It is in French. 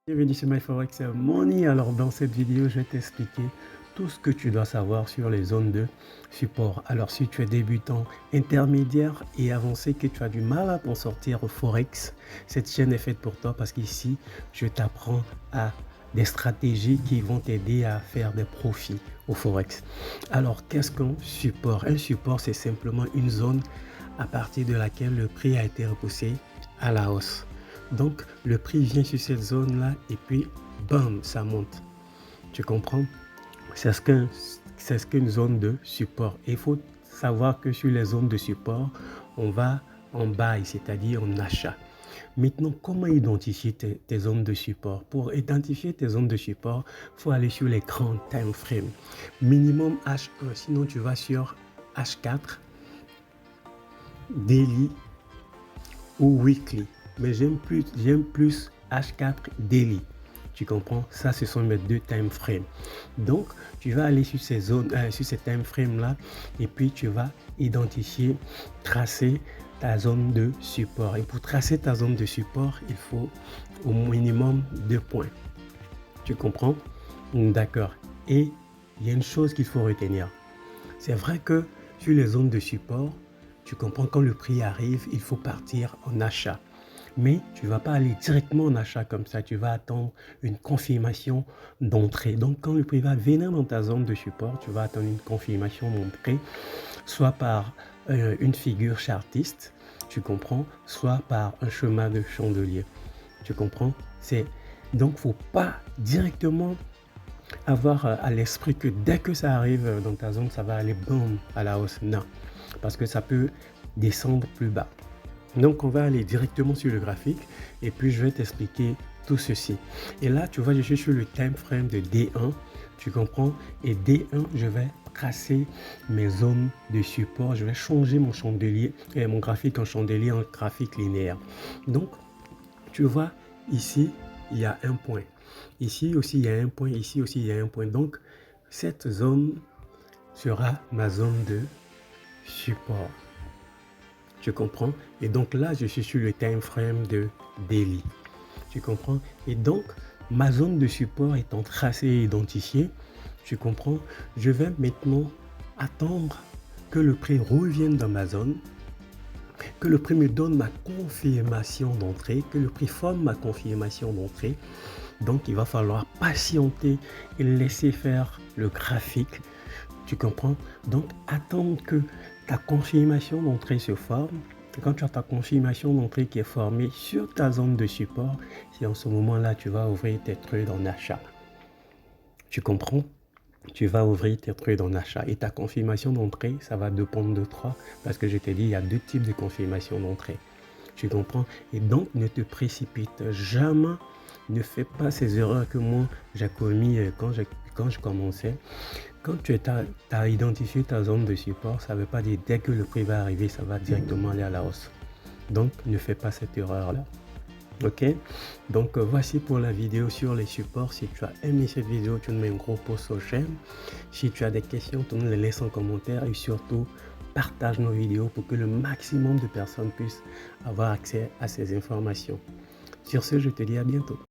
Bienvenue sur MyForex Money. Alors dans cette vidéo, je vais t'expliquer tout ce que tu dois savoir sur les zones de support. Alors si tu es débutant, intermédiaire et avancé, que tu as du mal à t'en sortir au Forex, cette chaîne est faite pour toi parce qu'ici, je t'apprends à des stratégies qui vont t'aider à faire des profits au Forex. Alors qu'est-ce qu'un support? Un support, c'est simplement une zone à partir de laquelle le prix a été repoussé à la hausse. Donc le prix vient sur cette zone là et puis bam, ça monte. Tu comprends? C'est ce qu'une zone de support. Il faut savoir que sur les zones de support, on va en buy, c'est-à-dire en achat. Maintenant, comment identifier tes zones de support? Pour identifier tes zones de support, il faut aller sur les grands time frames. Minimum H1, sinon tu vas sur H4, daily ou weekly. Mais j'aime plus H4 daily. Tu comprends? Ça, ce sont mes deux time frames. Donc, tu vas aller sur ces zones, sur ces time frames là, et puis tu vas identifier, tracer ta zone de support. Et pour tracer ta zone de support, il faut au minimum 2 points. Tu comprends? D'accord. Et il y a une chose qu'il faut retenir. C'est vrai que sur les zones de support, tu comprends, quand le prix arrive, il faut partir en achat. Mais tu ne vas pas aller directement en achat comme ça, tu vas attendre une confirmation d'entrée. Donc quand le prix va venir dans ta zone de support, tu vas attendre une confirmation d'entrée, soit par une figure chartiste, tu comprends, soit par un chemin de chandelier. Tu comprends? Donc il ne faut pas directement avoir à l'esprit que dès que ça arrive dans ta zone, ça va aller boum à la hausse. Non, parce que ça peut descendre plus bas. Donc on va aller directement sur le graphique et puis je vais t'expliquer tout ceci. Et là tu vois, je suis sur le time frame de D1, tu comprends, et D1 je vais tracer mes zones de support, je vais changer mon chandelier et mon graphique en chandelier en graphique linéaire. Donc tu vois ici il y a un point, ici aussi il y a un point, ici aussi il y a un point. Donc cette zone sera ma zone de support. Tu comprends? Et donc là, je suis sur le time frame de daily. Tu comprends? Et donc, ma zone de support étant tracée et identifiée, tu comprends? Je vais maintenant attendre que le prix revienne dans ma zone, que le prix me donne ma confirmation d'entrée, que le prix forme ma confirmation d'entrée. Donc, il va falloir patienter et laisser faire le graphique. Tu comprends? Donc, attendre que ta confirmation d'entrée se forme. Et quand tu as ta confirmation d'entrée qui est formée sur ta zone de support, c'est en ce moment-là tu vas ouvrir tes trades en achat. Tu comprends? Tu vas ouvrir tes trades en achat. Et ta confirmation d'entrée, ça va dépendre de toi. Parce que je t'ai dit, il y a deux types de confirmation d'entrée. Tu comprends? Et donc, ne te précipite jamais. Ne fais pas ces erreurs que moi, j'ai commis quand je commençais. Quand tu as identifié ta zone de support, ça ne veut pas dire dès que le prix va arriver, ça va directement aller à la hausse. Donc, ne fais pas cette erreur-là. Ok? Donc, voici pour la vidéo sur les supports. Si tu as aimé cette vidéo, tu nous mets un gros pouce au chaîne. Si tu as des questions, tu nous les laisses en commentaire et surtout, partage nos vidéos pour que le maximum de personnes puissent avoir accès à ces informations. Sur ce, je te dis à bientôt.